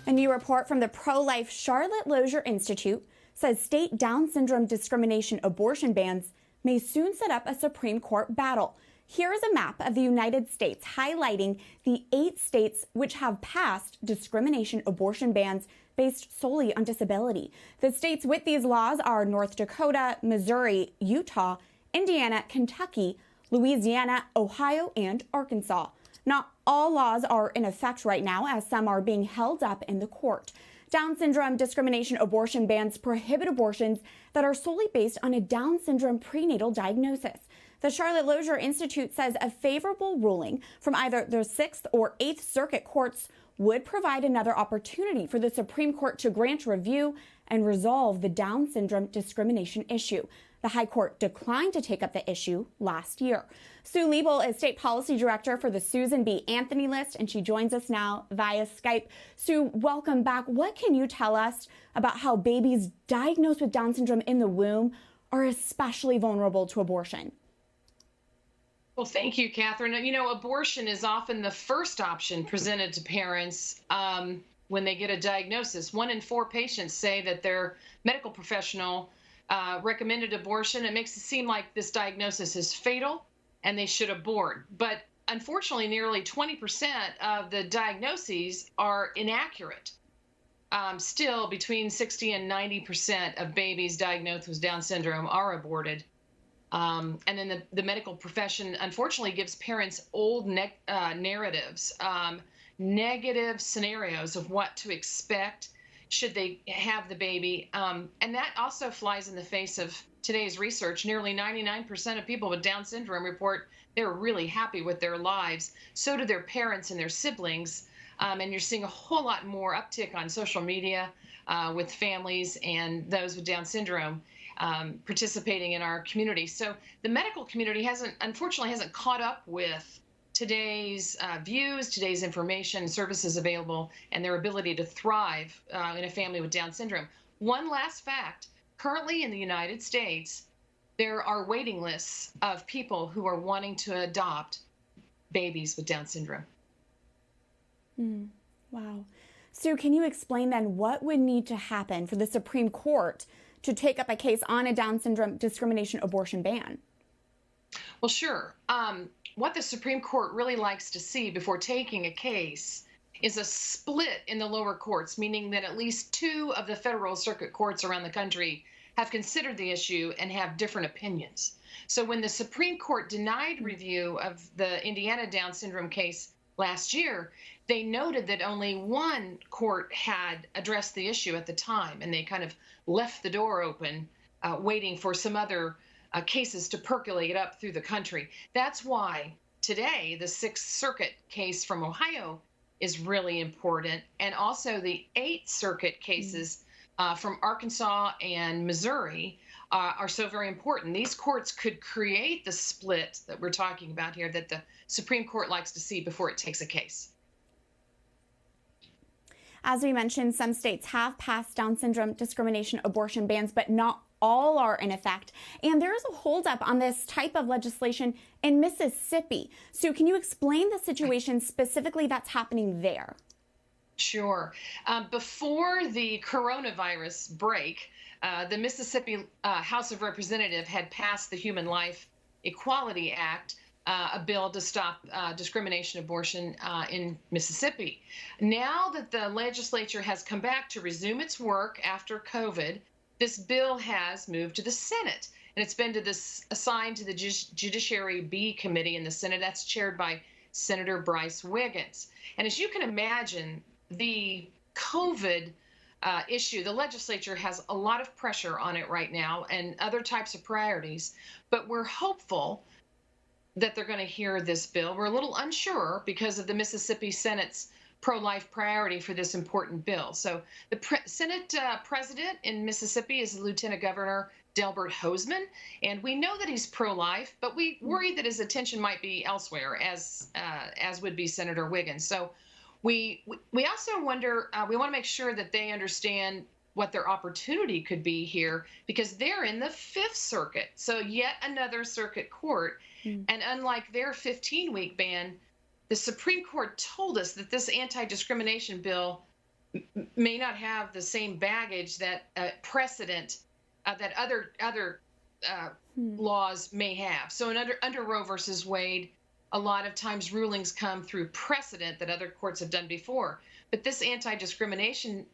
A new report from the pro-life Charlotte Lozier Institute says state Down syndrome discrimination abortion bans may soon set up a Supreme Court battle. Here is a map of the United States highlighting the 8 states which have passed discrimination abortion bans based solely on disability. The states with these laws are North Dakota, Missouri, Utah, Indiana, Kentucky, Louisiana, Ohio, and Arkansas. Not all laws are in effect right now, as some are being held up in the court. Down syndrome discrimination abortion bans prohibit abortions that are solely based on a Down syndrome prenatal diagnosis. The Charlotte Lozier Institute says a favorable ruling from either the 6th or 8th Circuit courts would provide another opportunity for the Supreme Court to grant review and resolve the Down syndrome discrimination issue. The High Court declined to take up the issue last year. Sue Liebel is State Policy Director for the Susan B. Anthony List, and she joins us now via Skype. Sue, welcome back. What can you tell us about how babies diagnosed with Down syndrome in the womb are especially vulnerable to abortion? Well, thank you, Catherine. You know, abortion is often the first option presented to parents when they get a diagnosis. 1 in 4 patients say that their medical professional recommended abortion. It makes it seem like this diagnosis is fatal and they should abort. But unfortunately, nearly 20% of the diagnoses are inaccurate. Still, between 60 and 90% of babies diagnosed with Down syndrome are aborted. And then the medical profession, unfortunately, gives parents old narratives, negative scenarios of what to expect should they have the baby. And that also flies in the face of today's research. Nearly 99% of people with Down syndrome report they're really happy with their lives. So do their parents and their siblings. And you're seeing a whole lot more uptick on social media with families and those with Down syndrome participating in our community. So the medical community unfortunately hasn't caught up with today's views, today's information, services available, and their ability to thrive in a family with Down syndrome. One last fact, currently in the United States, there are waiting lists of people who are wanting to adopt babies with Down syndrome. Wow. Sue, can you explain then what would need to happen for the Supreme Court to take up a case on a Down syndrome discrimination abortion ban? Well, sure. What the Supreme Court really likes to see before taking a case is a split in the lower courts, meaning that at least 2 of the federal circuit courts around the country have considered the issue and have different opinions. So when the Supreme Court denied review of the Indiana Down syndrome case last year, they noted that only 1 court had addressed the issue at the time, and they kind of left the door open, waiting for some other cases to percolate up through the country. That's why today the 6th Circuit case from Ohio is really important, and also the 8th Circuit cases from Arkansas and Missouri are so very important. These courts could create the split that we're talking about here that the Supreme Court likes to see before it takes a case. As we mentioned, some states have passed Down syndrome discrimination abortion bans, but not all are in effect. And there is a holdup on this type of legislation in Mississippi. So can you explain the situation specifically that's happening there? Sure. Before the coronavirus break, the Mississippi House of Representatives had passed the Human Life Equality Act, a bill to stop discrimination abortion in Mississippi. Now that the legislature has come back to resume its work after COVID, this bill has moved to the Senate, and it's been assigned to the Judiciary B Committee in the Senate. That's chaired by Senator Bryce Wiggins. And as you can imagine, the COVID issue, the legislature has a lot of pressure on it right now and other types of priorities, but we're hopeful that they're going to hear this bill. We're a little unsure because of the Mississippi Senate's pro-life priority for this important bill. So the Senate president in Mississippi is Lieutenant Governor Delbert Hosemann, and we know that he's pro-life, but we worry that his attention might be elsewhere, as would be Senator Wiggins. So we also wonder, we want to make sure that they understand what their opportunity could be here, because they're in the 5th Circuit, so yet another circuit court. And unlike their 15-week ban, the Supreme Court told us that this anti-discrimination bill may not have the same baggage that precedent that other laws may have. So under Roe versus Wade, a lot of times rulings come through precedent that other courts have done before. But this anti-discrimination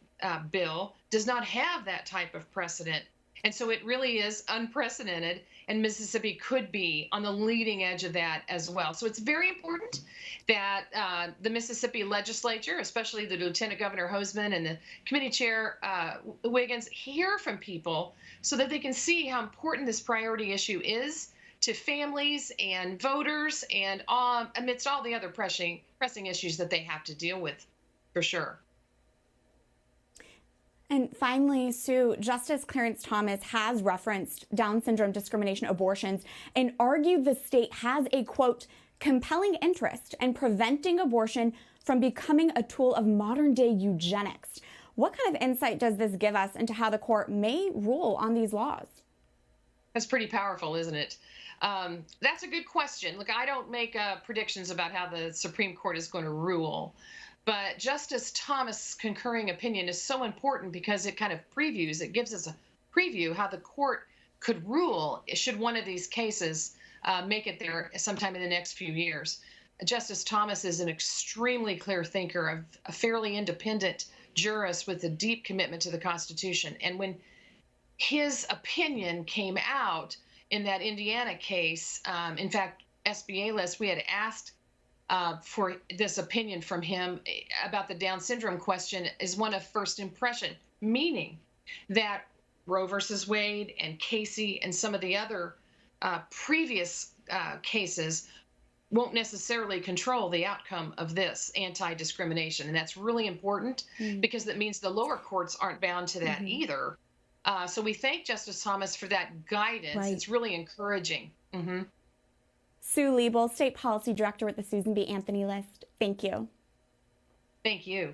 bill does not have that type of precedent. And so it really is unprecedented, and Mississippi could be on the leading edge of that as well. So it's very important that the Mississippi legislature, especially the Lieutenant Governor Hoseman and the committee chair Wiggins, hear from people so that they can see how important this priority issue is to families and voters and amidst all the other pressing issues that they have to deal with, for sure. And finally, Sue, Justice Clarence Thomas has referenced Down syndrome discrimination abortions and argued the state has a, quote, compelling interest in preventing abortion from becoming a tool of modern-day eugenics. What kind of insight does this give us into how the court may rule on these laws? That's pretty powerful, isn't it? That's a good question. Look, I don't make predictions about how the Supreme Court is going to rule. But Justice Thomas' concurring opinion is so important because it kind of it gives us a preview how the court could rule should one of these cases make it there sometime in the next few years. Justice Thomas is an extremely clear thinker, a fairly independent jurist with a deep commitment to the Constitution. And when his opinion came out in that Indiana case, in fact, SBA list, we had asked for this opinion from him about the Down syndrome question is one of first impression, meaning that Roe versus Wade and Casey and some of the other previous cases won't necessarily control the outcome of this anti-discrimination. And that's really important because that means the lower courts aren't bound to that either. So we thank Justice Thomas for that guidance. Right. It's really encouraging. Sue Liebel, State Policy Director with the Susan B. Anthony List. Thank you. Thank you.